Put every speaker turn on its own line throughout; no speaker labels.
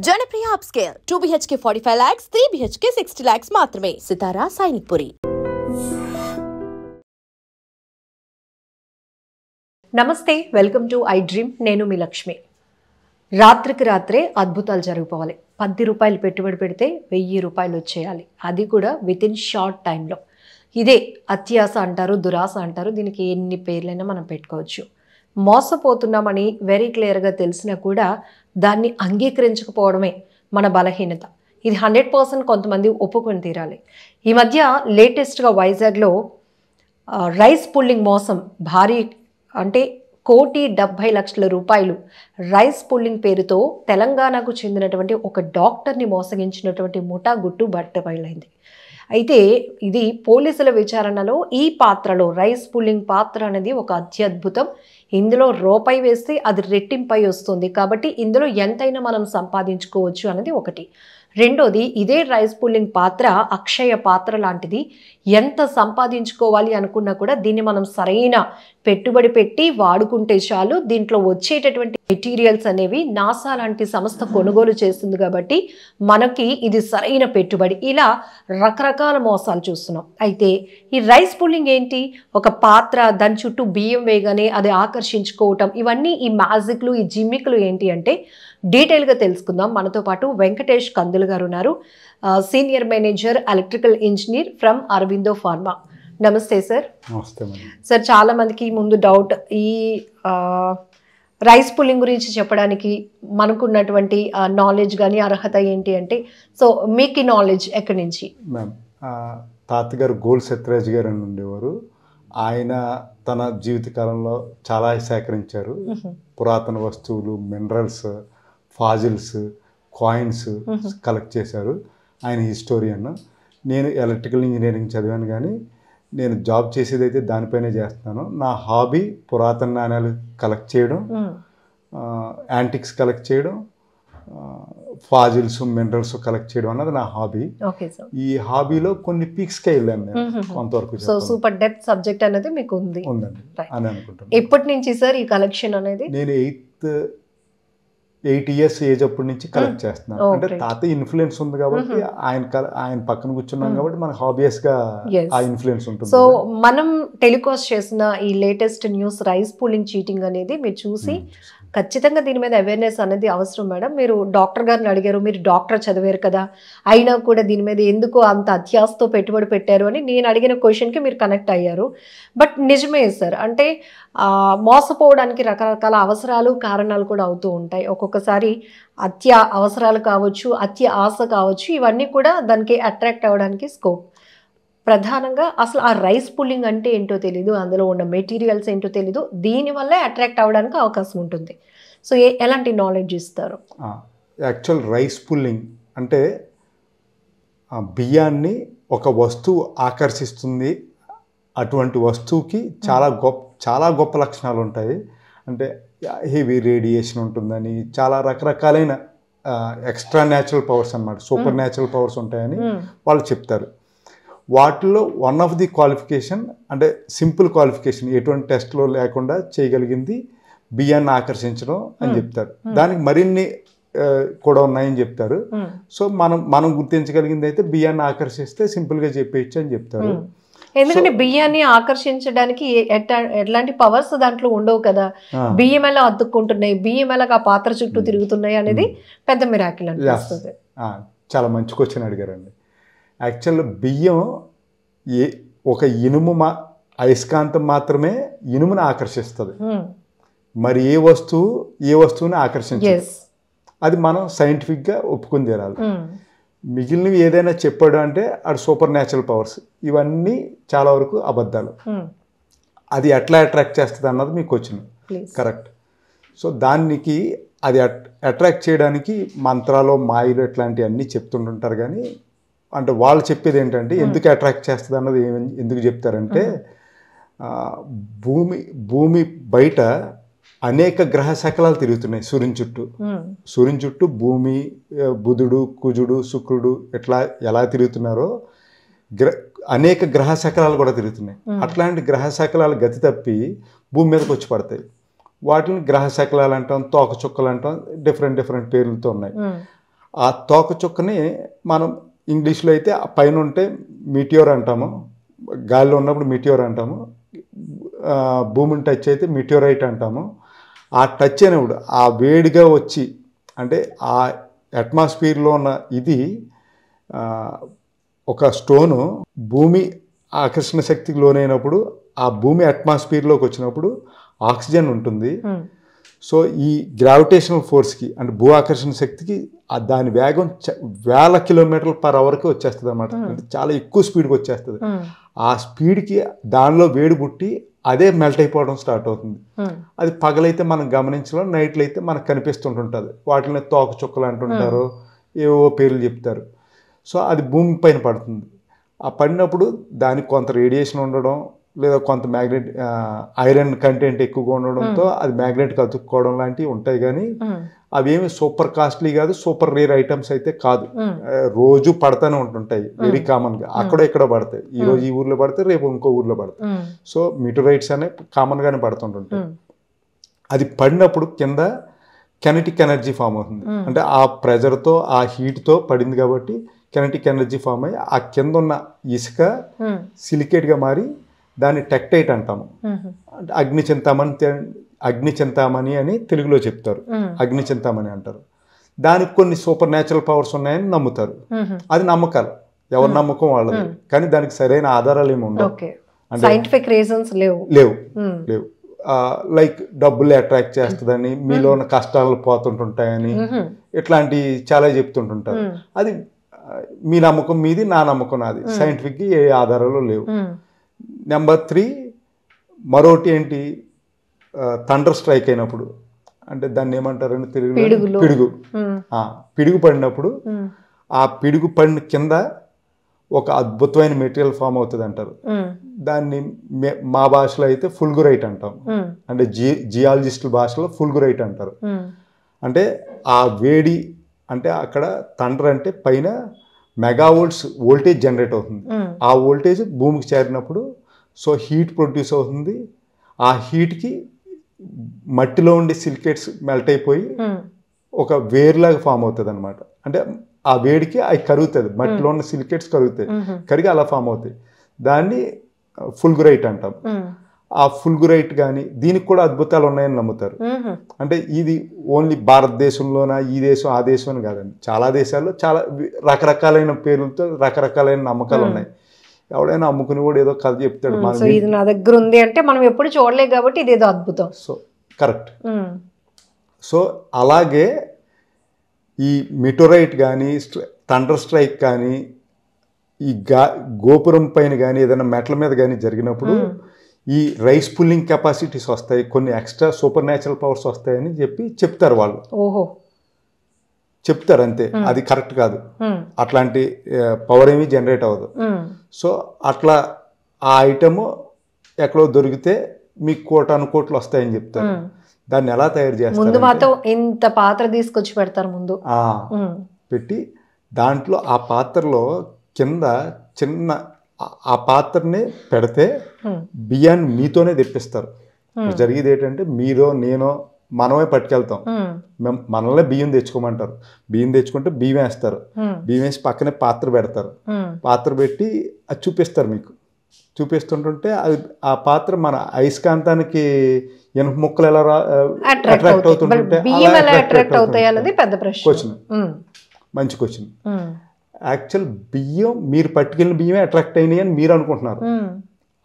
Janapriya upscale 2 BHK 45 lakhs, 3 BHK 60 lakhs మాత్రమే. సితారా సైనిక్పురి.
నమస్తే, welcome to I dream. నేను మీ లక్ష్మి. రాత్రికి రాత్రే అద్భుతాలు జరిగిపోవాలి. 10 రూపాయలు పెట్టుబడి పెడితే 1000 రూపాయలు వచ్చేయాలి, అది కూడా విత్ ఇన్ షార్ట్ టైంలో. ఇదే అత్యాస అంటారు, దురాశ అంటారు. దీనికి ఎన్ని పేర్లైనా మనం పెట్టుకోవచ్చు. మోసపోతున్నామని వెరీ క్లియర్గా తెలిసినా కూడా దాన్ని అంగీకరించకపోవడమే మన బలహీనత. ఇది 100% కొంతమంది ఒప్పుకొని తీరాలి. ఈ మధ్య లేటెస్ట్గా వైజాగ్లో రైస్ పుల్లింగ్ మోసం, భారీ అంటే 1,70,00,000 రూపాయలు రైస్ పుల్లింగ్ పేరుతో తెలంగాణకు చెందినటువంటి ఒక డాక్టర్ని మోసగించినటువంటి ముఠా గుట్టు బట్టబయలైంది. అయితే ఇది పోలీసుల విచారణలో ఈ పాత్రలో రైస్ పుల్లింగ్ పాత్ర అనేది ఒక అత్యద్భుతం. ఇందులో రూపాయి వేస్తే అది రెట్టింపై వస్తుంది, కాబట్టి ఇందులో ఎంతైనా మనం సంపాదించుకోవచ్చు అనేది ఒకటి. రెండోది, ఇదే రైస్ పుల్లింగ్ పాత్ర అక్షయ పాత్ర లాంటిది. ఎంత సంపాదించుకోవాలి అనుకున్నా కూడా దీన్ని మనం సరైన పెట్టుబడి పెట్టి వాడుకుంటే చాలు. దీంట్లో వచ్చేటటువంటి మెటీరియల్స్ అనేవి నాసా లాంటి సంస్థ కొనుగోలు చేస్తుంది, కాబట్టి మనకి ఇది సరైన పెట్టుబడి. ఇలా రకరకాల మోసాలు చూస్తున్నాం. అయితే ఈ రైస్ పుల్లింగ్ ఏంటి? ఒక పాత్ర, దాని చుట్టూ బియ్యం వేయగానే అది ఆకర్షించుకోవటం, ఇవన్నీ ఈ మ్యాజిక్లు, ఈ జిమ్మిక్లు ఏంటి అంటే డీటెయిల్గా తెలుసుకుందాం. మనతో పాటు వెంకటేష్ కందులు గారు ఉన్నారు, senior manager electrical engineer from Aurobindo pharma. నమస్తే సార్.
నమస్తే
సార్, చాలా మందికి ముందు డౌట్, ఈ రైస్ పుల్లింగ్ గురించి చెప్పడానికి మనకున్నటువంటి నాలెడ్జ్ కానీ అర్హత ఏంటి అంటే, సో మీకు ఈ నాలెడ్జ్ ఎక్కడి నుంచి?
మ్యామ్, తాతగారు గోల్ సత్యరాజ్ గారు అని ఉండేవారు. ఆయన తన జీవితకాలంలో చాలా సేకరించారు. పురాతన వస్తువులు, మినరల్స్, ఫాజిల్స్, కాయిన్స్ కలెక్ట్ చేశారు. ఆయన హిస్టోరియన్. నేను ఎలక్ట్రికల్ ఇంజనీరింగ్ చదివాను, కానీ నేను జాబ్ చేసేది అయితే దానిపైనే చేస్తున్నాను. నా హాబీ పురాతన నాణ్యాలు కలెక్ట్ చేయడం, యాంటిక్స్ కలెక్ట్ చేయడం, ఫాజిల్స్, మినరల్స్ కలెక్ట్ చేయడం అన్నది నా హాబీ. ఈ హాబీలో కొన్ని పీక్స్కే వెళ్ళాను నేను కొంతవరకు.
సో సూపర్ డెప్త్ సబ్జెక్ట్ అనేది మీకు ఉందండి
అని అనుకుంటున్నాను.
ఎప్పటి నుంచి సార్ ఈ కలెక్షన్ అనేది?
నేను 8 years ఏజ్ అప్పటి నుంచి కలెక్ట్ చేస్తున్నాను. అంటే తాత ఇన్ఫ్లుయెన్స్ ఉంది కాబట్టి, ఆయన పక్కన కూర్చున్నాం కాబట్టి మన హాబియస్ గా ఆ ఇన్ఫ్లుయెన్స్ ఉంటుంది.
సో మనం టెలికాస్ట్ చేసిన ఈ latest news rice pulling cheating అనేది మీరు చూసి ఖచ్చితంగా దీని మీద అవేర్నెస్ అనేది అవసరం మేడం. మీరు డాక్టర్ గారిని అడిగారు, మీరు డాక్టర్ చదివారు కదా, అయినా కూడా దీని మీద ఎందుకు అంత అత్యాసతో పెట్టుబడి పెట్టారు అని నేను అడిగిన క్వశ్చన్కి మీరు కనెక్ట్ అయ్యారు. బట్ నిజమే సార్, అంటే మోసపోవడానికి రకరకాల అవసరాలు, కారణాలు కూడా అవుతూ ఉంటాయి. ఒక్కొక్కసారి అత్య అవసరాలు కావచ్చు, అత్య ఆశ కావచ్చు, ఇవన్నీ కూడా దానికి అట్రాక్ట్ అవ్వడానికి స్కోప్. ప్రధానంగా అసలు ఆ రైస్ పుల్లింగ్ అంటే ఏంటో తెలీదు, అందులో ఉన్న మెటీరియల్స్ ఏంటో తెలీదు, దీనివల్లే అట్రాక్ట్ అవ్వడానికి అవకాశం ఉంటుంది. సో ఎలాంటి నాలెడ్జ్ ఇస్తారు?
యాక్చువల్ రైస్ పుల్లింగ్ అంటే బియ్యాన్ని ఒక వస్తువు ఆకర్షిస్తుంది. అటువంటి వస్తువుకి చాలా గొప్ప లక్షణాలు ఉంటాయి. అంటే హెవీ రేడియేషన్ ఉంటుందని, చాలా రకరకాలైన ఎక్స్ట్రా న్యాచురల్ పవర్స్ అన్నమాట, సూపర్ న్యాచురల్ పవర్స్ ఉంటాయని వాళ్ళు చెప్తారు. వాటిలో వన్ ఆఫ్ ది క్వాలిఫికేషన్, అంటే సింపుల్ క్వాలిఫికేషన్, ఎటువంటి టెస్ట్లో లేకుండా చేయగలిగింది బియ్యాన్ని ఆకర్షించడం అని చెప్తారు. దానికి మరిన్ని కూడా ఉన్నాయని చెప్తారు. సో మనం గుర్తించగలిగింది అయితే బియ్యాన్ని ఆకర్షిస్తే సింపుల్గా చెప్పేయచ్చు అని చెప్తారు.
ఎందుకంటే బియ్యాన్ని ఆకర్షించడానికి ఎట్లాంటి పవర్స్ దాంట్లో ఉండవు కదా. బియ్యం ఎలా అద్దుకుంటున్నాయి, బియ్యం ఎలాగా ఆ పాత్ర చుట్టూ తిరుగుతున్నాయి అనేది పెద్ద మిరాకిల్ అనిపిస్తుంది.
చాలా మంచి క్వశ్చన్ అడిగారండి. యాక్చువల్ బియ్యం ఒక ఇనుము అయస్కాంతం మాత్రమే ఇనుమును ఆకర్షిస్తుంది. మరి ఏ వస్తువుని ఆకర్షించదు. అది మనం సైంటిఫిక్గా ఒప్పుకుని తీరాలి. మిగిలినవి ఏదైనా చెప్పాడు అంటే అది సూపర్ న్యాచురల్ పవర్స్. ఇవన్నీ చాలా వరకు అబద్ధాలు. అది ఎట్లా అట్రాక్ట్ చేస్తుంది అన్నది మీకు వచ్చింది కరెక్ట్. సో దానికి అది అట్రాక్ట్ చేయడానికి మంత్రాలు, మాయలు ఇట్లాంటివన్నీ చెప్తుంటుంటారు. కానీ అంటే వాళ్ళు చెప్పేది ఏంటంటే ఎందుకు అట్రాక్ట్ చేస్తుంది అన్నది ఎందుకు చెప్తారంటే, భూమి బయట అనేక గ్రహ శకలాలు తిరుగుతున్నాయి సూర్యుని చుట్టూ. భూమి, బుధుడు, కుజుడు, శుక్రుడు ఇట్లా ఎలా తిరుగుతున్నారో అనేక గ్రహ శకలాలు కూడా తిరుగుతున్నాయి. అట్లాంటి గ్రహ శకలాలు గతి తప్పి భూమి మీదకి వచ్చి పడతాయి. వాటిని గ్రహ శకలాలు అంటాం, తోక చుక్కలు అంటాం, డిఫరెంట్ పేర్లతో ఉన్నాయి. ఆ తోకచుక్కని మనం ఇంగ్లీష్లో అయితే ఆ పైన ఉంటే మీటియోర్ అంటాము, గాలిలో ఉన్నప్పుడు మీటియోర్ అంటాము, భూమిని టచ్ అయితే మీటియోరైట్ అంటాము. ఆ టచ్ అయినప్పుడు ఆ వేడిగా వచ్చి అంటే ఆ అట్మాస్ఫియర్లో ఉన్న ఇది ఒక స్టోను భూమి ఆకర్షణ శక్తికి లోనైనప్పుడు ఆ భూమి అట్మాస్ఫియర్లోకి వచ్చినప్పుడు ఆక్సిజన్ ఉంటుంది. సో ఈ గ్రావిటేషనల్ ఫోర్స్కి అంటే భూ ఆకర్షణ శక్తికి దాని వేగం వేల km/hకి వచ్చేస్తుంది అనమాట. అంటే చాలా ఎక్కువ స్పీడ్కి వచ్చేస్తుంది. ఆ స్పీడ్కి దానిలో వేడి పుట్టి అదే మెల్ట్ అయిపోవడం స్టార్ట్ అవుతుంది. అది పగలైతే మనం గమనించడం, నైట్లో అయితే మనకు కనిపిస్తుంటుంటుంది. వాటిని తోక చుక్కలు అంటుంటారు, ఏవో పేర్లు చెప్తారు. సో అది భూమి పైన పడుతుంది. ఆ పడినప్పుడు దానికి కొంత రేడియేషన్ ఉండడం లేదా కొంత మ్యాగ్నెట్ ఐరన్ కంటెంట్ ఎక్కువగా ఉండడంతో అది మ్యాగ్నెట్కి అతుక్కోవడం లాంటివి ఉంటాయి. కానీ అవేమి సూపర్ కాస్ట్లీ కాదు, సూపర్ రేర్ ఐటమ్స్ అయితే కాదు. రోజు పడతానే ఉంటుంటాయి, వెరీ కామన్గా. అక్కడ ఇక్కడ పడతాయి. ఈ రోజు ఈ ఊర్లో పడతాయి, రేపు ఇంకో ఊర్లో పడతాయి. సో మీటరైట్స్ అనే కామన్గానే పడుతుంటుంటాయి. అది పడినప్పుడు కింద కెనెటిక్ ఎనర్జీ ఫామ్ అవుతుంది. అంటే ఆ ప్రెజర్తో ఆ హీట్తో పడింది కాబట్టి కెనెటిక్ ఎనర్జీ ఫామ్ అయ్యి ఆ కింద ఉన్న ఇసుక సిలికేట్గా మారి దాన్ని టెక్టైట్ అంటాము. అంటే అగ్ని చింతామణి అని తెలుగులో చెప్తారు. అగ్ని చింతామణి అంటారు. దానికి కొన్ని సూపర్ న్యాచురల్ పవర్స్ ఉన్నాయని నమ్ముతారు. అది నమ్మకాలు, ఎవరి నమ్మకం వాళ్ళది. కానీ దానికి సరైన ఆధారాలు ఏమి ఉండవు.
సైంటిఫిక్ రీజన్స్ లేవు.
లైక్ డబ్బులు అట్రాక్ట్ చేస్తుందని, మీలో ఉన్న కష్టాలు పోతుంటుంటాయని, ఇట్లాంటి చాలా చెప్తుంటుంటారు. అది మీ నమ్మకం మీది, నా నమ్మకం నాది. సైంటిఫిక్గా ఏ ఆధారాలు లేవు. నెంబర్ 3 మరోటి ఏంటి, థండర్ స్ట్రైక్ అయినప్పుడు అంటే దాన్ని ఏమంటారండి తెలుగులో? పిడుగు పడినప్పుడు ఆ పిడుగు పడిన కింద ఒక అద్భుతమైన మెటీరియల్ ఫామ్ అవుతుంది అంటారు. దాన్ని మా భాషలో అయితే ఫుల్గురైట్ అంటాం. అంటే జియాలజిస్టుల భాషలో ఫుల్గురైట్ అంటారు. అంటే ఆ వేడి అంటే అక్కడ థండర్ అంటే పైన మెగావోల్ట్స్ వోల్టేజ్ జనరేట్ అవుతుంది. ఆ వోల్టేజ్ భూమికి చేరినప్పుడు సో హీట్ ప్రొడ్యూస్ అవుతుంది. ఆ హీట్కి మట్టిలో ఉండే సిలికేట్స్ మెల్ట్ అయిపోయి ఒక వేర్లాగా ఫామ్ అవుతుంది అనమాట. అంటే ఆ వేడికి అవి కరుగుతుంది, మట్టిలో ఉన్న సిలికేట్స్ కరుగుతాయి, కరిగి అలా ఫామ్ అవుతాయి. దాన్ని ఫుల్గురైట్ అంటాం. ఆ ఫుల్గురైట్ కానీ దీనికి కూడా అద్భుతాలు ఉన్నాయని నమ్ముతారు. అంటే ఇది ఓన్లీ భారతదేశంలోనా, ఈ దేశం ఆ దేశం అని కాదండి. చాలా దేశాల్లో చాలా రకరకాలైన పేర్లతో రకరకాలైన నమ్మకాలు ఉన్నాయి. ఎవడైనా అమ్ముకుని కూడా ఏదో కథ చెప్తాడు,
ఇది నా దగ్గర ఉంది అంటే మనం ఎప్పుడు చూడలేదు కాబట్టి ఇదేదో అద్భుతం.
So correct. సో అలాగే ఈ మీటరైట్ కానీ థండర్ స్ట్రైక్ కానీ ఈ గోపురం పైన కానీ ఏదైనా మెట్ల మీద కానీ జరిగినప్పుడు ఈ రైస్ పుల్లింగ్ కెపాసిటీస్ వస్తాయి, కొన్ని ఎక్స్ట్రా సూపర్ న్యాచురల్ పవర్స్ వస్తాయని చెప్తారు వాళ్ళు. చెప్తారు అంతే, అది కరెక్ట్ కాదు. అట్లాంటి పవర్ ఏమీ జనరేట్ అవ్వదు. సో అట్లా ఆ ఐటమ్ ఎక్కడో దొరికితే మీకు కోట్లు వస్తాయని చెప్తారు. దాన్ని ఎలా తయారు చేస్తారు?
ఇంత పాత్ర తీసుకొచ్చి పెడతారు ముందు,
పెట్టి దాంట్లో ఆ పాత్రలో కింద చిన్న ఆ పాత్రని పెడితే బియ్యాన్ని మీతోనే తెప్పిస్తారు. జరిగేది ఏంటంటే మీరో నేనో మనమే పట్టుకెళ్తాం, మనల్నే బియ్యం తెచ్చుకోమంటారు. బియ్యం తెచ్చుకుంటే బియ్యం వేస్తారు, బియ్యం వేసి పక్కనే పాత్ర పెడతారు. పాత్ర పెట్టి అది చూపిస్తారు మీకు. చూపిస్తుంటుంటే అది ఆ పాత్ర మన అయస్కాంతానికి ఇనుప ముక్కలు ఎలా అట్రాక్ట్ అవుతుంటుంటే క్వశ్చన్, మంచి క్వశ్చన్. యాక్చువల్ బియ్యం మీరు పట్టుకెళ్ళిన బియ్యమే అట్రాక్ట్ అయినాయి అని మీరు అనుకుంటున్నారు.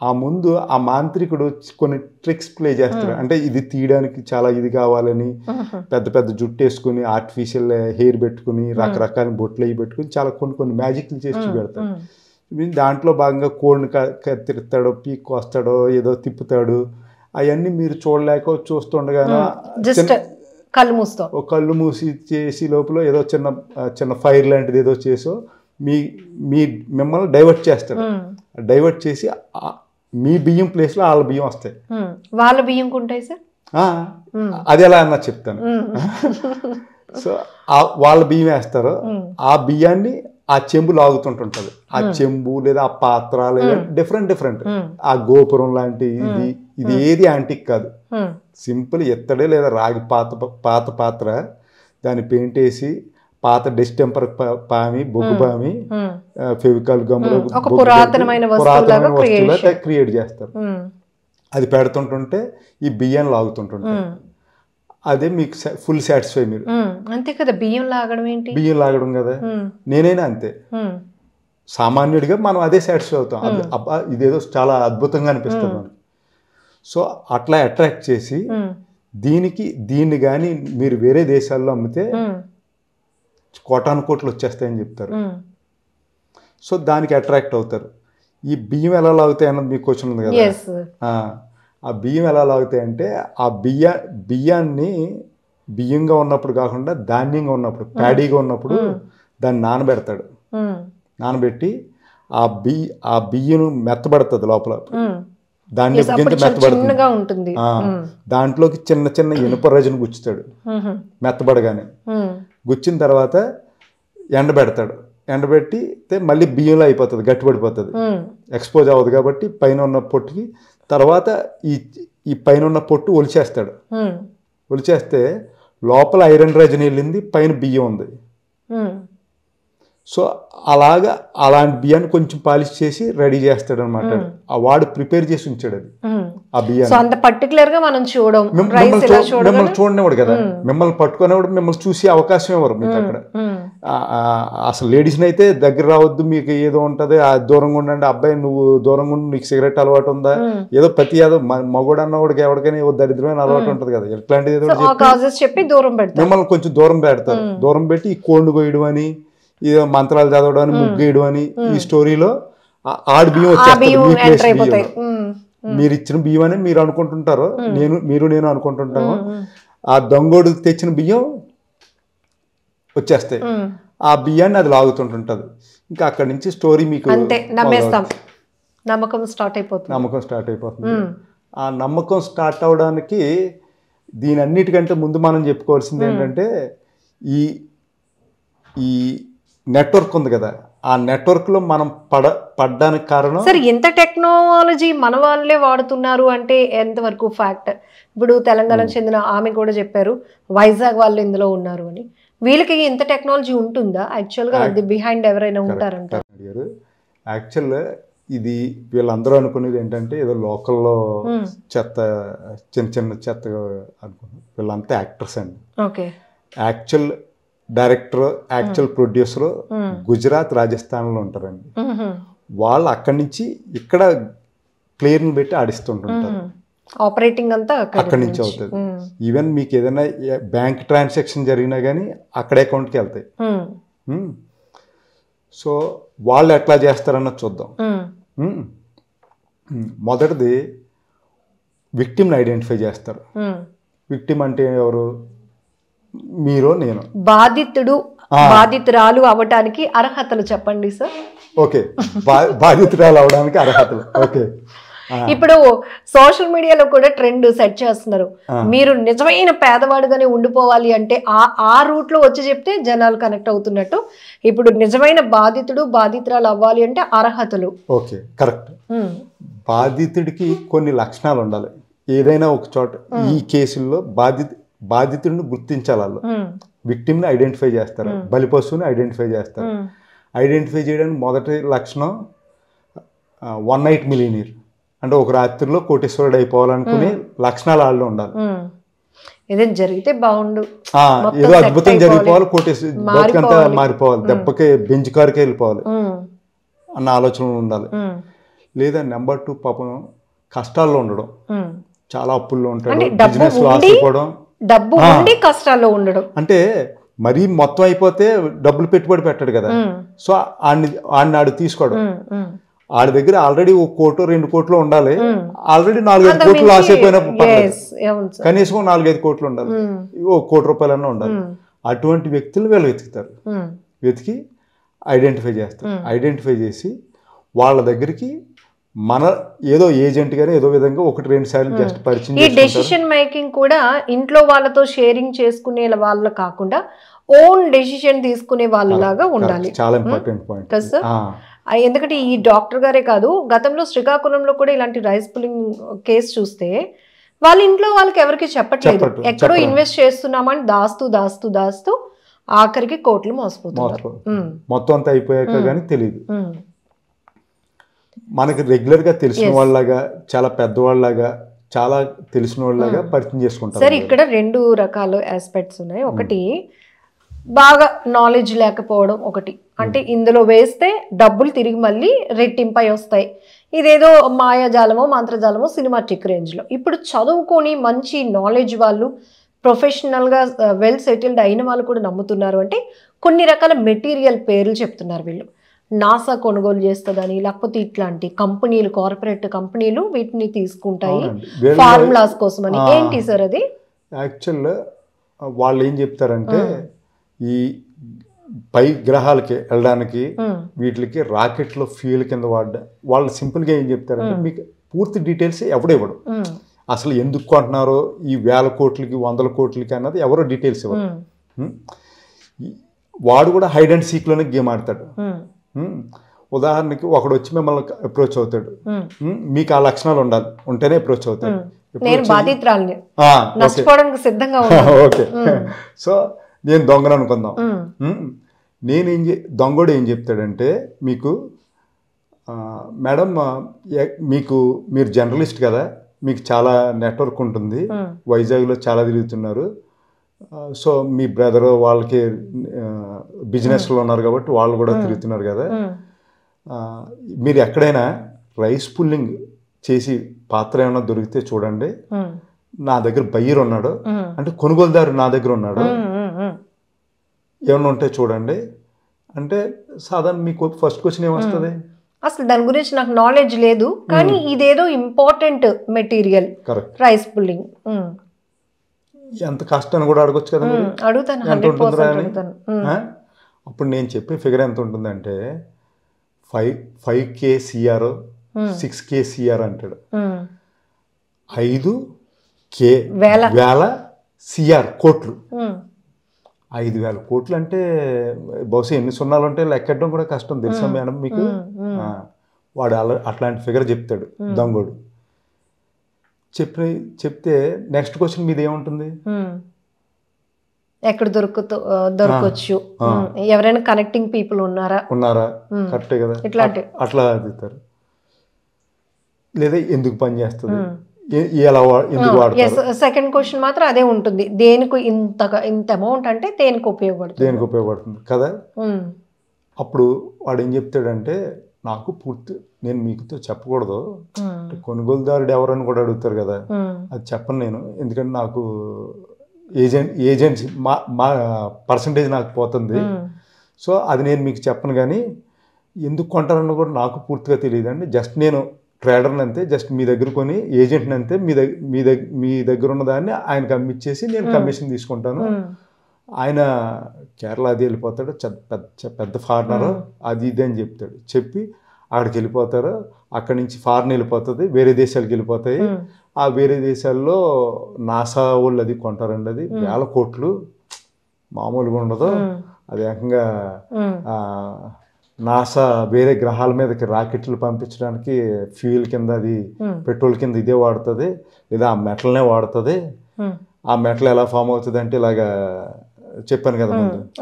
ఆ ముందు ఆ మాంత్రికుడు కొన్ని ట్రిక్స్ ప్లే చేస్తాడు. అంటే ఇది తీయడానికి చాలా ఇది కావాలని పెద్ద పెద్ద జుట్టు వేసుకుని ఆర్టిఫిషియల్ హెయిర్ పెట్టుకుని రకరకాల బొట్లు అవి పెట్టుకుని చాలా కొన్ని మ్యాజిక్లు చేసి చూపెడతాడు. దాంట్లో భాగంగా కోడిని కత్తిరిస్తాడో పీక్ వస్తాడో ఏదో తిప్పుతాడు. అవన్నీ మీరు చూడలేక చూస్తుండగానే కళ్ళు మూసి చేసి లోపల ఏదో చిన్న ఫైర్ లాంటిది ఏదో చేసో మిమ్మల్ని డైవర్ట్ చేస్తాడు. డైవర్ట్ చేసి మీ బియ్యం ప్లేస్లో వాళ్ళ బియ్యం వస్తాయి.
వాళ్ళ బియ్యం ఉంటాయి సార్,
అది ఎలా అన్నా చెప్తాను. సో వాళ్ళ బియ్యం వేస్తారు. ఆ బియ్యాన్ని ఆ చెంబు లాగుతుంటుంటది. ఆ చెంబు లేదా ఆ పాత్ర లేదా డిఫరెంట్ ఆ గోపురం లాంటి ఇది ఏది యాంటిక్ కాదు, సింపుల్ ఎత్తడే లేదా రాగి పాత పాత్ర. దాన్ని పెయింట్ వేసి పాత డిస్టెంపర్ పామి బొగ్గు పామి ఫెవికాల్ గమ్ములు
ఒక పురాతనమైన వస్తువులాగా
క్రియేట్ చేస్తారు. అది పెడుతుంటుంటే ఈ బియ్యం లాగుతుంటుంటాయి. అదే మీకు ఫుల్ సాటిస్ఫై మీరు.
అంతే కదా, బియ్యం లాగడం ఏంటి,
బియ్యం లాగడం కదా, నేనైనా అంతే. సామాన్యుడిగా మనం అదే సాటిస్ఫై అవుతాం. అబ్బా ఇదేదో చాలా అద్భుతంగా అనిపిస్తుంది మనకి. సో అట్లా అట్రాక్ట్ చేసి దీన్ని కానీ మీరు వేరే దేశాల్లో అమ్మితే కోటాను కోట్లు వచ్చేస్తాయని చెప్తారు. సో దానికి అట్రాక్ట్ అవుతారు. ఈ బియ్యం ఎలా లాగుతాయి అన్నది మీకు క్వశ్చన్ ఉంది కదా. ఆ బియ్యం ఎలా లాగుతాయంటే ఆ బియ్యాన్ని బియ్యంగా ఉన్నప్పుడు కాకుండా ధాన్యంగా ఉన్నప్పుడు ప్యాడీగా ఉన్నప్పుడు దాన్ని నానబెడతాడు. నానబెట్టి ఆ బియ్యం మెత్తబడుతుంది లోపల, దాన్ని మెత్తబడుతుంది. దాంట్లోకి చిన్న చిన్న ఇనుప రజను గుచ్చుతాడు. మెత్తబడగానే గుచ్చిన తర్వాత ఎండబెడతాడు. ఎండబెట్టి మళ్ళీ బియ్యంలో అయిపోతుంది, గట్టిపడిపోతుంది, ఎక్స్పోజ్ అవ్వదు కాబట్టి పైన ఉన్న పొట్టుకి. తర్వాత ఈ పైన ఉన్న పొట్టు ఒలిచేస్తాడు. ఒలిచేస్తే లోపల ఐరన్ రజని వెళ్ళింది, పైన బియ్యం ఉంది. సో అలాంటి బియ్యాన్ని కొంచెం పాలిష్ చేసి రెడీ చేస్తాడు అనమాట. వాడు ప్రిపేర్ చేసి ఉంచాడు అది ఆ బియ్యాన్ని.
అంత పర్టికులర్ గా మనం
మిమ్మల్ని చూడనివాడు కదా, మిమ్మల్ని పట్టుకునేవాడు, మిమ్మల్ని చూసే అవకాశం ఇవ్వరు మీకు అక్కడ. అసలు లేడీస్ని అయితే దగ్గర రావద్దు, మీకు ఏదో ఉంటది, దూరంగా ఉండండి, అబ్బాయి నువ్వు దూరంగా ఉండి, నీకు సిగరెట్ అలవాటు ఉందా, ఏదో ప్రతి ఏదో మగోడు అన్నవాడికి ఎవరికైనా ఏదో దరిద్రమైన అలవాటు ఉంటది కదా, ఎట్లాంటిది ఏదో
చెప్పి
మిమ్మల్ని కొంచెం దూరం పెడతారు. దూరం పెట్టి ఈ కోండు కొయ్యడం అని, ఏదో మంత్రాలు చదవడం అని, ముగ్గేయడం అని, ఈ స్టోరీలో ఆడి బియ్యం వచ్చేస్తారు. మీరు ఇచ్చిన బియ్యం అని మీరు అనుకుంటుంటారు, నేను అనుకుంటుంటాము. ఆ దొంగోడు తెచ్చిన బియ్యం వచ్చేస్తాయి. ఆ బియ్యాన్ని అది లాగుతుంటుంటది. ఇంకా అక్కడి నుంచి స్టోరీ మీకు
నమ్మకం స్టార్ట్ అయిపోతుంది.
ఆ నమ్మకం స్టార్ట్ అవడానికి దీని అన్నిటికంటే ముందు మనం చెప్పుకోవాల్సింది ఏంటంటే ఈ నెట్వర్క్ ఉంది కదా, ఆ నెట్వర్క్ లో మనం పడ్డానికి కారణం.
సరే, ఎంత టెక్నాలజీ మన వాళ్ళే వాడుతున్నారు అంటే ఎంతవరకు ఫ్యాక్ట్? ఇప్పుడు తెలంగాణకు చెందిన ఆమె కూడా చెప్పారు వైజాగ్ వాళ్ళు ఇందులో ఉన్నారు అని. వీళ్ళకి ఎంత టెక్నాలజీ ఉంటుందా యాక్చువల్గా? బిహైండ్ ఎవరైనా ఉంటారంట.
యాక్చువల్గా ఇది వీళ్ళందరూ అనుకునేది ఏంటంటే ఏదో లోకల్లో చెత్త, చిన్న చిన్న చెత్త అనుకున్నారు. వీళ్ళంతా యాక్టర్స్ అండి.
Okay.
Actual director, actual producer Gujarat, రాజస్థాన్లో ఉంటారండి. వాళ్ళు అక్కడి నుంచి ఇక్కడ ప్లేయర్ని పెట్టి ఆడిస్తుంటుంటారు.
ఆపరేటింగ్ అంతా
అక్కడి నుంచి అవుతుంది. ఈవెన్ మీకు ఏదైనా బ్యాంక్ ట్రాన్సాక్షన్ జరిగినా కానీ అక్కడే అకౌంట్కి వెళ్తాయి. సో వాళ్ళు ఎట్లా చేస్తారన్నది చూద్దాం. మొదటిది విక్టిమ్ని ఐడెంటిఫై చేస్తారు. విక్టిమ్ అంటే ఎవరు? మీరు, నేను.
బాధితురాలు అవ్వడానికి అర్హతలు చెప్పండి సార్.
ఓకే, బాధితురాలు అవడానికి అర్హతలు. ఓకే.
ఇప్పుడు సోషల్ మీడియాలో కూడా ట్రెండ్ సెట్ చేస్తున్నారు. మీరు నిజమైన పేదవాడుగానే ఉండిపోవాలి అంటే ఆ రూట్ లో వచ్చి చెప్తే జనాలు కనెక్ట్ అవుతున్నట్టు. ఇప్పుడు నిజమైన బాధితురాలు అవ్వాలి అంటే అర్హతలు.
Okay, correct. బాధితుడికి కొన్ని లక్షణాలు ఉండాలి. ఏదైనా ఒక చోట ఈ కేసుల్లో బాధితుడిని గుర్తించాలి. వాళ్ళు విక్టిమ్ని ఐడెంటిఫై చేస్తారు, బలిపశువుని ఐడెంటిఫై చేస్తారు. ఐడెంటిఫై చేయడానికి మొదటి లక్షణం వన్ నైట్ మిలియనీర్, అంటే ఒక రాత్రిలో కోటేశ్వరుడు అయిపోవాలనుకునే లక్షణాలు వాళ్ళు ఉండాలి.
ఏదైనా జరిగితే బాగుండు,
ఏదో అద్భుతం జరిగిపోవాలి, కోటేశ్వరంతా మారిపోవాలి, దెబ్బకి బెంచ్ కారుకే వెళ్ళిపోవాలి అన్న ఆలోచనలు ఉండాలి. లేదా నెంబర్ 2 పాపం కష్టాల్లో ఉండడం, చాలా అప్పుల్లో ఉంటాడు, బిజినెస్ లో ఆశపోవడం,
డబ్బు ఉండి కష్టాల్లో ఉండడం.
అంటే మరీ మొత్తం అయిపోతే డబ్బులు పెట్టుబడి పెట్టాడు కదా, సో ఆడు తీసుకోవడం. ఆడి దగ్గర ఆల్రెడీ 1 కోటి 2 కోట్లు ఉండాలి, ఆల్రెడీ 4-5 కోట్లు లాస్ అయిపోయినా కనీసం 4-5 కోట్లు ఉండాలి, 1 కోటి రూపాయలన్నా ఉండాలి. అటువంటి వ్యక్తులు వీళ్ళు వెతుకుతారు. వెతికి ఐడెంటిఫై చేస్తారు. ఐడెంటిఫై చేసి వాళ్ళ దగ్గరికి మన ఏదో ఏజెంట్ గానీ ఏదో విధంగా 1-2 సార్లు జస్ట్ పరిచయం.
ఈ డెసిషన్ మేకింగ్ కూడా ఇంట్లో వాళ్ళతో షేరింగ్ చేసుకునే వాళ్ళు కాకుండా ఓన్ డెసిషన్ తీసుకునే వాళ్ళలాగా ఉండాలి.
చాలా ఇంపార్టెంట్ పాయింట్
కదా సార్. ఎందుకంటే ఈ డాక్టర్ గారే కాదు, గతంలో శ్రీకాకుళంలో కూడా ఇలాంటి రైస్ పుల్లింగ్ కేసు చూస్తే వాళ్ళ ఇంట్లో వాళ్ళకి ఎవరికి చెప్పట్లేదు, ఎక్కడో ఇన్వెస్ట్ చేస్తున్నామని దాస్తూ ఆఖరికి కోట్లు మోసపోతున్నారు.
మొత్తం అంతా అయిపోయాక కానీ తెలియదు. మనకి రెగ్యులర్గా తెలిసిన వాళ్ళలాగా, చాలా పెద్దవాళ్ళలాగా, చాలా తెలిసిన వాళ్ళలాగా పరిచయం చేసుకుంటారు.
సరే, ఇక్కడ 2 రకాల ఆస్పెక్ట్స్ ఉన్నాయి. ఒకటి బాగా నాలెడ్జ్ లేకపోవడం ఒకటి, అంటే ఇందులో వేస్తే డబ్బులు తిరిగి మళ్ళీ రెట్టింపై వస్తాయి, ఇదేదో మాయాజాలమో మంత్రజాలమో సినిమాటిక్ రేంజ్లో. ఇప్పుడు చదువుకొని మంచి నాలెడ్జ్ వాళ్ళు, ప్రొఫెషనల్గా వెల్ సెటిల్డ్ అయిన వాళ్ళు కూడా నమ్ముతున్నారు. అంటే కొన్ని రకాల మెటీరియల్ పేర్లు చెప్తున్నారు వీళ్ళు. నాసా కొనుగోలు చేస్తుందని, లేకపోతే ఇట్లాంటి కంపెనీలు, కార్పొరేట్ కంపెనీలు వీటిని తీసుకుంటాయి ఫార్ములాస్ కోసమని. ఏంటి సార్ అది?
యాక్చువల్ వాళ్ళు ఏం చెప్తారంటే ఈ పై గ్రహాలకి వెళ్ళడానికి వీటికి రాకెట్లో ఫ్యూయల్ కింద వాళ్ళు సింపుల్గా ఏం చెప్తారంటే మీకు పూర్తి డీటెయిల్స్ ఎవడెవడు, అసలు ఎందుకు కొంటున్నారో ఈ 1000 కోట్లకి 100 కోట్లకి అన్నది ఎవరో డీటెయిల్స్ ఇవ్వరు. వాడు కూడా హైడ్ అండ్ సీక్లోనే గేమ్ ఆడతాడు. ఉదాహరణకి ఒకడు వచ్చి మిమ్మల్ని అప్రోచ్ అవుతాడు, మీకు ఆ లక్షణాలు ఉంటేనే అప్రోచ్ అవుతాడు. ఓకే, సో నేను దొంగను అనుకుందాం. దొంగడు ఏం చెప్తాడంటే మీకు, మేడం మీరు జర్నలిస్ట్ కదా, మీకు చాలా నెట్వర్క్ ఉంటుంది, వైజాగ్లో చాలా తిరుగుతున్నారు, సో మీ బ్రదర్ వాళ్ళకి బిజినెస్లో ఉన్నారు కాబట్టి వాళ్ళు కూడా తిరుగుతున్నారు కదా, మీరు ఎక్కడైనా రైస్ పుల్లింగ్ చేసి పాత్ర ఏమైనా దొరికితే చూడండి, నా దగ్గర బయ్యర్ ఉన్నాడు, అంటే కొనుగోలుదారు నా దగ్గర ఉన్నాడు, ఏమైనా ఉంటే చూడండి అంటే సాధారణ మీకు ఫస్ట్ క్వశ్చన్ ఏమొస్తుంది?
అసలు దాని గురించి నాకు నాలెడ్జ్ లేదు, కానీ ఇదేదో ఇంపార్టెంట్ మెటీరియల్ రైస్ పుల్లింగ్,
ఎంత కష్టాన్ని కూడా అడగొచ్చు కదా,
అడుగుతాను.
అప్పుడు నేను చెప్పే ఫిగర్ ఎంత ఉంటుందంటే 5K CR 6K CR అంటాడు. 5K వేల CR కోట్లు, 5000 కోట్లు అంటే బహుశా ఎన్ని సున్నాలు ఉంటే లెక్కడం కూడా కష్టం తెలుసా మేడం మీకు. వాడు అట్లాంటి ఫిగర్ చెప్తాడు దొంగోడు. చెప్తే నెక్స్ట్ క్వశ్చన్ మీద ఏముంటుంది?
ఎక్కడ దొరకవచ్చు, ఎవరైనా కనెక్టింగ్ పీపుల్ ఉన్నారా,
కరెక్టే కదా, అట్లా అడుగుతారు. లేదా ఎందుకు పని చేస్తుంది,
సెకండ్ క్వశ్చన్ మాత్రం అదే ఉంటుంది, దేనికి ఇంత అమౌంట్ అంటే దేనికి ఉపయోగపడుతుంది
కదా. అప్పుడు వాడు ఏం చెప్తాడంటే నాకు నేను మీకుతో చెప్పకూడదు, కొనుగోలుదారుడు ఎవరని కూడా అడుగుతారు కదా, అది చెప్పను నేను, ఎందుకంటే నాకు ఏజెన్సీ మా పర్సంటేజ్ నాకు పోతుంది, సో అది నేను మీకు చెప్పను. కానీ ఎందుకు కొంటారని కూడా నాకు పూర్తిగా తెలియదండి, జస్ట్ నేను ట్రేడర్ని అంతే, జస్ట్ మీ దగ్గర కొని ఏజెంట్ని అంతే, మీ దగ్గర ఉన్న దాన్ని ఆయనకు అమ్మిచ్చేసి నేను కమిషన్ తీసుకుంటాను. ఆయన కేరళ అది వెళ్ళిపోతాడు, పెద్ద ఫారినర్ అది ఇది అని చెప్తాడు. చెప్పి అక్కడికి వెళ్ళిపోతారు, అక్కడి నుంచి ఫారిన్ వెళ్ళిపోతుంది, వేరే దేశాలకు వెళ్ళిపోతాయి. ఆ వేరే దేశాల్లో నాసా వాళ్ళు అది కొంటారండి, అది 1000 కోట్లు మామూలుగా ఉండదు. అది ఏకంగా నాసా వేరే గ్రహాల మీదకి రాకెట్లు పంపించడానికి ఫ్యూయల్ కింద, అది పెట్రోల్ కింద ఇదే వాడుతుంది, లేదా ఆ మెటల్నే వాడుతుంది. ఆ మెటల్ ఎలా ఫామ్ అవుతుంది అంటే ఇలాగా చెప్పాను కదా,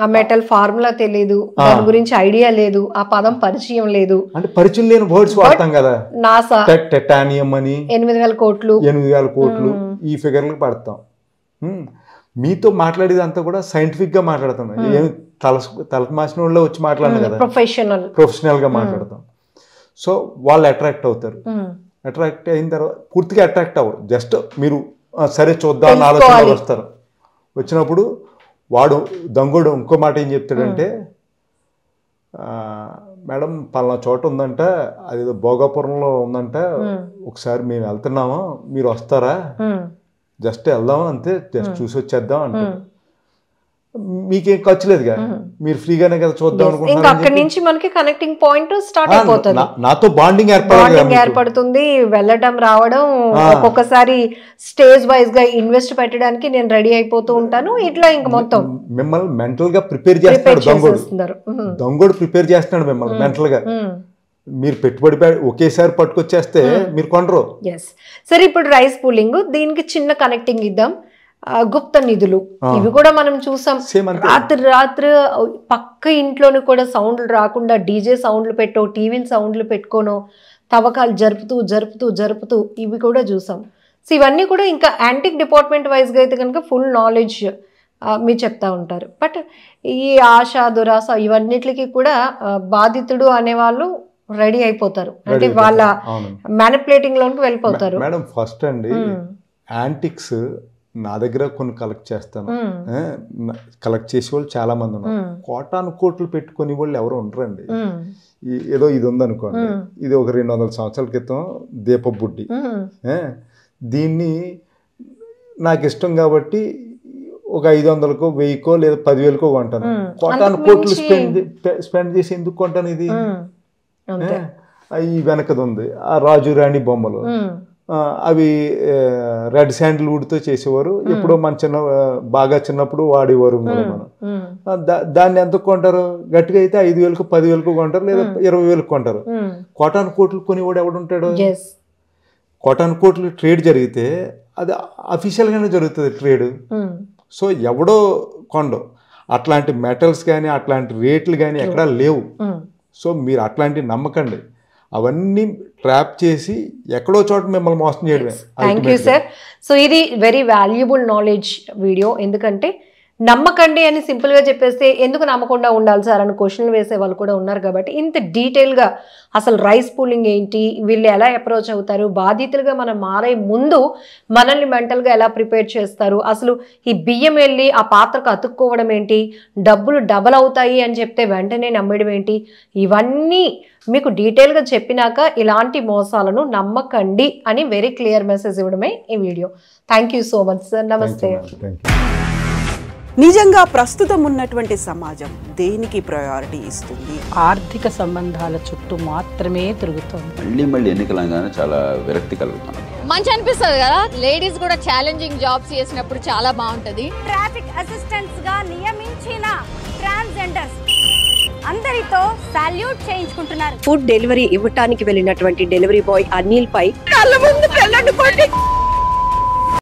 ఆ మెటల్ ఫార్ములా తెలియదు, దాని గురించి ఐడియా లేదు, ఆ పదం పరిచయం లేదు,
అంటే పరిచయం లేని వర్డ్స్ వాడతాం కదా.
నాసా
టెటానియం అని
8000 కోట్లు
ఈ ఫిగర్లకు పడతాం. మీతో మాట్లాడేది అంతా కూడా సైంటిఫిక్ గా మాట్లాడతాం, ఏమి తలమాసిన వాళ్ళు వచ్చి మాట్లాడను కదా, ప్రొఫెషనల్ గా మాట్లాడతాం. సో వాళ్ళు అట్రాక్ట్ అవుతారు. అట్రాక్ట్ అయిన తర్వాత పూర్తిగా అట్రాక్ట్ అవ్వరు, జస్ట్ మీరు సరే చూద్దాం ఆలోచన వస్తారు. వచ్చినప్పుడు వాడు దొంగోడు ఇంకో మాట ఏం చెప్తాడంటే, మేడం పలానా చోట ఉందంట, అదేదో భోగాపురంలో ఉందంట, ఒకసారి మేము వెళ్తున్నాము, మీరు వస్తారా, జస్ట్ వెళ్దాం అంతే, జస్ట్ చూసి వచ్చేద్దాం అంటే. మీకేం ఖర్చు లేదుగా, మీరు ఫ్రీగానే కదా చూద్దాం అనుకుంటున్నారు.
అక్కడి నుంచి మనకి కనెక్టింగ్ పాయింట్ స్టార్ట్ అయిపోతుంది,
నాతో బాండింగ్
ఏర్పడుతుంది, వెళ్ళడం రావడం. ఒక్కొక్కసారి స్టేజ్ వైజ్ గా ఇన్వెస్ట్ పెట్టడానికి నేను రెడీ అయిపోతూ ఉంటాను. ఇట్లా ఇంకా మొత్తం
మిమ్మల్ని మెంటల్ గా ప్రిపేర్ చేస్తాడు దొంగోడు ప్రిపేర్ చేస్తున్నాడు మిమ్మల్ని మెంటల్ గా. మీరు పెట్టుబడి ఒకేసారి పట్టుకొచ్చేస్తే మీరు కొనరు.
సరే, ఇప్పుడు రైస్ పూలింగ్, దీనికి చిన్న కనెక్టింగ్ ఇద్దాం. గుప్త నిధులు ఇవి కూడా మనం చూసాం. రాత్రి పక్క ఇంట్లోని కూడా సౌండ్లు రాకుండా డీజే సౌండ్లు పెట్టో టీవీని సౌండ్లు పెట్టుకోనో తవ్వకాలు జరుపుతూ ఇవి కూడా చూసాం. సో ఇవన్నీ కూడా ఇంకా యాంటిక్ డిపార్ట్మెంట్ వైజ్గా అయితే కనుక ఫుల్ నాలెడ్జ్ మీరు చెప్తా ఉంటారు. బట్ ఈ ఆశ దురాశ ఇవన్నిటికి కూడా బాధితుడు అనేవాళ్ళు రెడీ అయిపోతారు, అంటే వాళ్ళ మ్యానిపులేటింగ్ లోకి వెళ్ళిపోతారు.
మేడం ఫస్ట్ అండి యాంటిక్స్ నా దగ్గర కొన్ని కలెక్ట్ చేస్తాను, కలెక్ట్ చేసే వాళ్ళు చాలా మంది ఉన్నారు. కోటాను కోట్లు పెట్టుకునే వాళ్ళు ఎవరు ఉండరండి. ఏదో ఇది ఉందనుకోండి, ఇది ఒక 200 సంవత్సరాల క్రితం దీపబుడ్డి, దీన్ని నాకు ఇష్టం కాబట్టి ఒక 500కో 1000కో లేదా 10,000కో కొంటాను. కోటాను కోట్లు స్పెండ్ చేసి ఎందుకు కొంటాను? ఇది ఈ వెనకది ఉంది ఆ రాజు రాణి బొమ్మలు, అవి రెడ్ శాండిల్వుడ్తో చేసేవారు. ఎప్పుడో మన బాగా చిన్నప్పుడు వాడేవారు మనం. దాన్ని ఎంత కొంటారు? గట్టిగా అయితే 5,000కో 10,000కో కొంటారు, లేదా 20,000కి కొంటారు. కోటాను కోట్లు కొనివాడు ఎవడుంటాడు? కోటాను కోట్లు ట్రేడ్ జరిగితే అది అఫీషియల్గానే జరుగుతుంది ట్రేడ్. సో ఎవడో కొండో అట్లాంటి మెటల్స్ కానీ అట్లాంటి రేట్లు కానీ ఎక్కడా లేవు. సో మీరు అట్లాంటివి నమ్మకండి, అవన్నీ ట్రాప్ చేసి ఎక్కడో చోట మిమ్మల్ని మోసం చేయడమే.
Thank you sir. సో ఇది వెరీ వాల్యుబుల్ నాలెడ్జ్ వీడియో. ఎందుకంటే నమ్మకండి అని సింపుల్గా చెప్పేస్తే ఎందుకు నమ్మకుండా ఉండాలి సార్ అని క్వశ్చన్లు వేసే వాళ్ళు కూడా ఉన్నారు. కాబట్టి ఇంత డీటెయిల్గా అసలు రైస్ పూలింగ్ ఏంటి, వీళ్ళు ఎలా అప్రోచ్ అవుతారు, బాధితులుగా మనం మారే ముందు మనల్ని మెంటల్గా ఎలా ప్రిపేర్ చేస్తారు, అసలు ఈ బియ్యం వెళ్ళి ఆ పాత్రకు అతుక్కోవడం ఏంటి, డబ్బులు డబల్ అవుతాయి అని చెప్తే వెంటనే నమ్మడం ఏంటి, ఇవన్నీ మీకు డీటెయిల్గా చెప్పినాక ఇలాంటి మోసాలను నమ్మకండి అని వెరీ క్లియర్ మెసేజ్ ఇవ్వడమే ఈ video. Thank you so much sir. నమస్తే.
నిజంగా ప్రస్తుతం ఉన్నటువంటి సమాజం దేనికి ప్రయారిటీ ఇస్తుంది?
ఆర్థిక సంబంధాల చుట్టూ మాత్రమే తిరుగుతుంది.
మళ్ళీ ఎన్నికలంగానే చాలా విరక్తి కలుగుతాం.
మంచి అనిపిస్తుంది కదా, లేడీస్ కూడా ఛాలెంజింగ్ జాబ్స్ చేసినప్పుడు చాలా బాగుంటది.
ట్రాఫిక్ అసిస్టెంట్స్ గా నియమించిన ట్రాన్స్జెండర్స్ అందరితో సాల్యూట్ చేయించుకుంటున్నారు.
ఫుడ్ డెలివరీ ఇవ్వటానికి వెళ్ళినటువంటి డెలివరీ బాయ్ అనిల్ పై
కళ్ళ ముందు